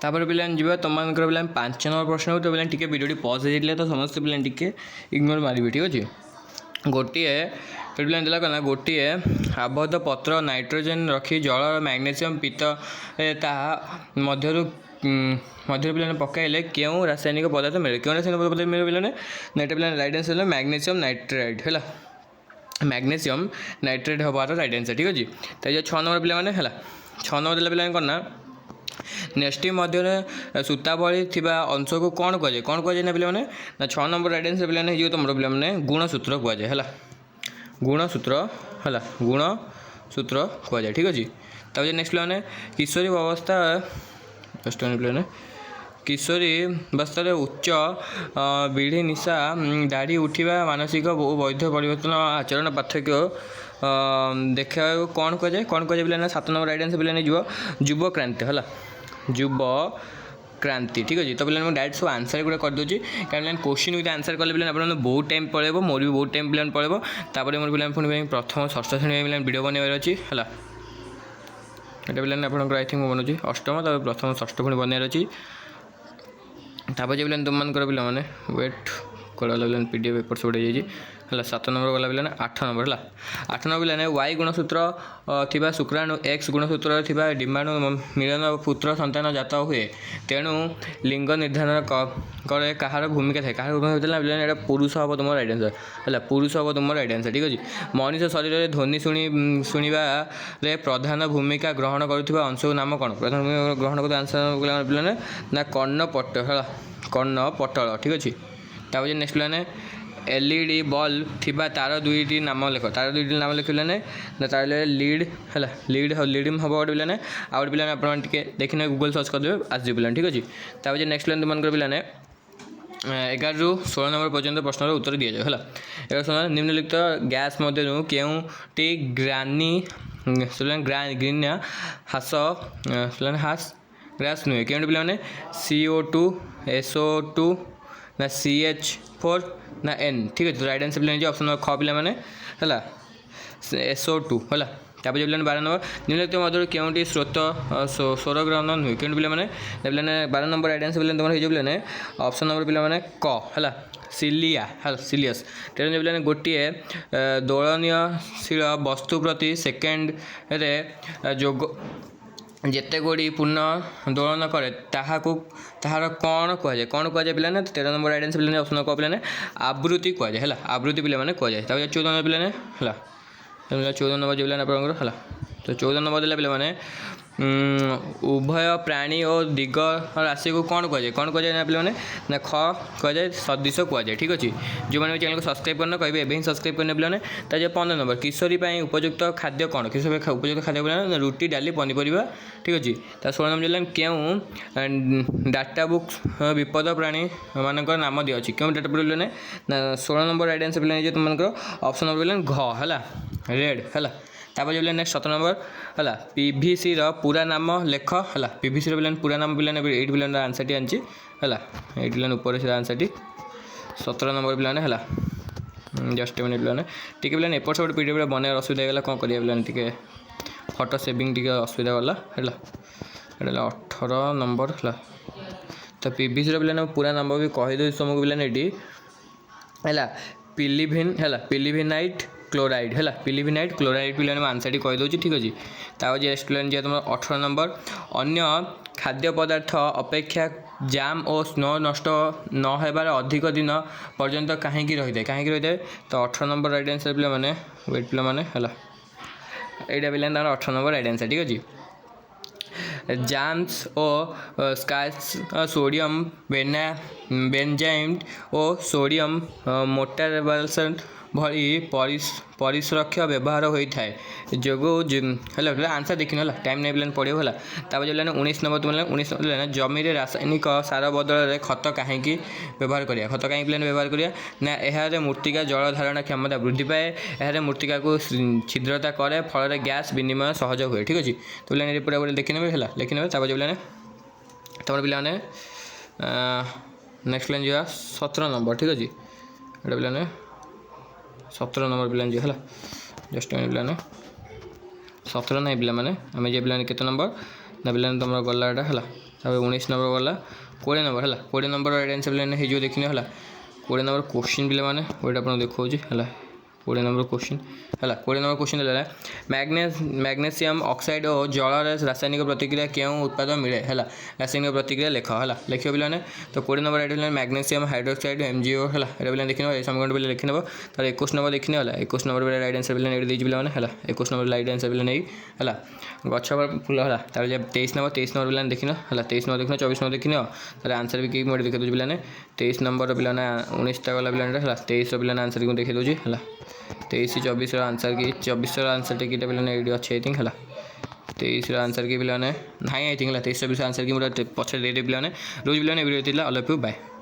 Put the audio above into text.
तापर पिलाने जीवा तुमको पिलाने 5 नंबर प्रश्न हो तो पिलाने टिके वीडियो पॉज हो तो समस्त पिलाने टिके इग्नोर मारिबे ठीक अछि। गोटे पिलाने देला कना गोटे आबद्ध पत्र नाइट्रोजन रखी जल मैग्नेशियम पित्त ताहा मध्यरु पिलाने पकाइले क्यों रासायनिक पदार्थ मिले क्यों रासायनिक पदार्थ मिले पिलाने नाइट पिलाने राइट आंसर है मैग्नेशियम नाइट्रेट है मैग्नेशियम नाइट्रेट हबार राइट आंसर ठीक अछि। तो 6 नंबर पिला माने है 6 नंबर देला पिलाने करना नेक्स्ट मध्य सूतावली थिबा अंश को कौन कहुए ना पिला माने ना 6 नंबर राइट आंसर पिलाने हो तुम पिला माने गुणसूत्र कहुए है गुणसूत्र है गुणसूत्र कहुए ठीक अच्छे। तब नेक्स्ट पिलाने किशोरी अवस्था जस्ट पिलाने किशोरी अवस्था उच्च विधि निशा दाढ़ी उठा मानसिक वैध परिवर्तन आचरण पार्थक्य देखा कौन कहुए पिलाने 7 नंबर राइट आंसर पिलाने युव क्रांति है युव क्रांति ठीक अच्छे। तो पिलाने डायरेक्ट सब आंसर गुड़ा करदे कारण क्वेश्चन विथ आंसर कले पिलाने आप बहुत टाइम पड़ेबो मोर भी बहुत टाइम पिलाने पड़ेबो तापर मोर पिलाने पुणी प्रथम षष्ठ श्रेणी पिलाने वीडियो बनवार अच्छी है ये पिलाने आप आई थिंक बनाऊँगी अष्टम तब प्रथम षष्ठ पुणी बनवार अच्छी तापर जो पिलाने तुमको पिला माने वेट कड़ा पिलाने पीडीएफ पेपर से उड़े जाइए 7 नंबर गला पिलाने 8 नंबर है 8 नंबर पिलाने वाई गुणसूत्र थिबा शुक्राणु एक्स गुणसूत्र थिबा डिम्बाणु मिलन पुत्र संतान जात हुए तेणु लिंग निर्धारण करे कहार भूमिका थाए कहार भूमिका पिलाने एटा पुरुष हम तुम राइट आंसर है पुरुष हम तुम राइट आंसर ठीक अच्छे। मनुष्य शरीर में ध्वनि शुणवे प्रधान भूमिका ग्रहण करुवा अंश नाम कौन प्रधान भूमिका ग्रहण कर आंसर पिलाने ना कर्णपट है कर्णपटल ठीक अच्छे। तापर नेक्स्ट पिलाने एलईडी बल्ब थिबा तार दुईटी नाम लेख तार दुईटी नाम लिख पिलाने तार लीड है लीड हम गोटे पिलाने आ गए पिलाने आप देखने गूगल सर्च करदे आस पिलाने ठीक अच्छे। तापर नेक्स्ट पिलाने तुमको पिलाने 11 ରୁ 16 नंबर पर्यंत प्रश्न उत्तर दि जाए है 11 निम्नलिखित गैस मध्य केउटी ग्रीन हास ग्रास नुहे क्यों पिलाने CO2 SO2 ना CH4 ना N ठीक है। तो राइट आंसर पिलाने ऑप्शन नंबर ख पिला माने है SO2 है। तापर जो पिलाने 12 नंबर निम्नलिखित मध्य केउटी स्रोत स्वर ग्रहण नुहे क्यों पिलाने पिलाने 12 नंबर राइट आंसर पिलाने तुम पिलाने ऑप्शन नंबर पिला माने क है सिलिया है सिलियस तेणु पिलाने गोटे दोलनशील वस्तु प्रति सेकेंड रे जोग जिते गोड़ी पूर्ण दोलन करे ताहार कौन कहुए पिलाने 13 नंबर राइट आंसर पिलाने ऑप्शन क पिलाने आवृत्ति कहुए है आवृत्ति पिला माने कहुए। तब 14 नंबर पिलाने है 14 नंबर जो पिलाने आप है तो 14 नंबर देला पिला माने उभय प्राणी और दिग राशि को कौन कहुए ना पिलाने ना ख कहुए सदृश कहुए ठीक अच्छे। जो मैंने चैनल को सब्सक्राइब करना कहे एवं सब्सक्राइब करने पिलाने 15 नंबर किशोरी उपयुक्त खाद्य कौन किशोरी उपयुक्त खाद्य पिलाने रुटी डाली पनीपरिया ठीक अच्छे। तो 16 नंबर जो क्यों डाटा बुक विपद प्राणी मान नाम दिया क्यों डाटा बुक पिलाने ना 16 नंबर राइट आंसर पिलाने तुमको ऑप्शन नंबर पिलाने घ है रेड है। तापर जो नेक्स्ट 17 नंबर है PVC पूरा नाम लेख है PVC पिलाने पूरा नाम पिलाने 8 पिलाने आंसर टी आनी है 8 पिलाने ऊपर से आंसर टी 17 नंबर पिलाने है जस्ट मिनट पिलाने टी पिलाने एपट सब पीडीएफ बनवार असुविधा होगा कौन करिए पिलाने टी फोटो सेविंग टी असुविधा गला है 18 नंबर है। तो PVC पिलाने पूरा नाम भी कहीदे तुमको पिलाने ये है पिलिभिनाइट क्लोराइड है पिलिभिनाइट क्लोराइड पिलाने आंसर टी कहीदे ठीक अच्छे। तापर नेक्स्ट पिलाने जी तुम 18 नंबर अन्य खाद्य पदार्थ अपेक्षा जाम और स्नो नष्ट न होबार अधिक दिन पर्यंत कहीं रही है तो 18 नंबर राइट आंसर पिला माने वेट पिला माने है यहाँ पिलाने 18 नंबर राइट आंसर ठीक अच्छे। जाम्स और स्काच सोडियम बेंजाइम और सोडियम मोटारबाल्सन भली परिसरक्षा व्यवहार होता है जो है आंसर देखिन है टाइम नहीं पिलाने पड़ो है। तापर जो 19 नंबर तुम 19 नंबर जमी रासायनिक सार बदल खत कहीं व्यवहार करिया खत कहीं पिलाने व्यवहार करिया ना यह मूर्तिका जल धारण क्षमता वृद्धि पाए यह मूर्तिका को छिद्रता करे फल गैस विनिमय सहज हुए ठीक अच्छे। तो पिलाने पूरा पूरा देखने है लिखने तापर जो पिलाने तुम पिलाने नेक्स्ट पिलाने जा 17 नंबर ठीक अच्छे ये पिलाने 17 नंबर पिलाने जी है जस्ट पिलाने 17 नहीं पिला माने आम जे पिलाने केते नंबर ना पिलाने तुम गला है तापर 19 नंबर गला 20 नंबर है 20 नंबर राइट आंसर पे हो देखने है 20 नंबर क्वेश्चन पे मैंने वोट आप देखा है 20 नंबर क्वेश्चन है 20 नंबर क्वेश्चन मैग्नेशियम ऑक्साइड और जलर रासायनिक प्रतिक्रिया क्यों उत्पाद मिले है रासायनिक प्रतिक्रिया लेख है लिख पे तो 20 नंबर राइट है मैग्नेशियम हाइड्रोक्साइड MgO है पे देखने समीकरण पे लिखने तार 21 नंबर देखने 21 नंबर पे राइट आंसर पे पे है 21 नंबर राइट आंसर पे नहीं है गछ फूल है तार 23 नंबर पे देखने है 23 नंबर देखना 24 नंबर देखने तार आंसर भी कि देखे दूसरी पे 23 नंबर पे 19टा गला पे है 23 पे आंसर को देखे दूसरी है 23 24 आंसर की 24 आंसर टिकट पे ये अच्छे आई थिंक है 23 आंसर की पे ना आई थिंक 23 24 आंसर की पछे दे पे रोज पे video all of you bye.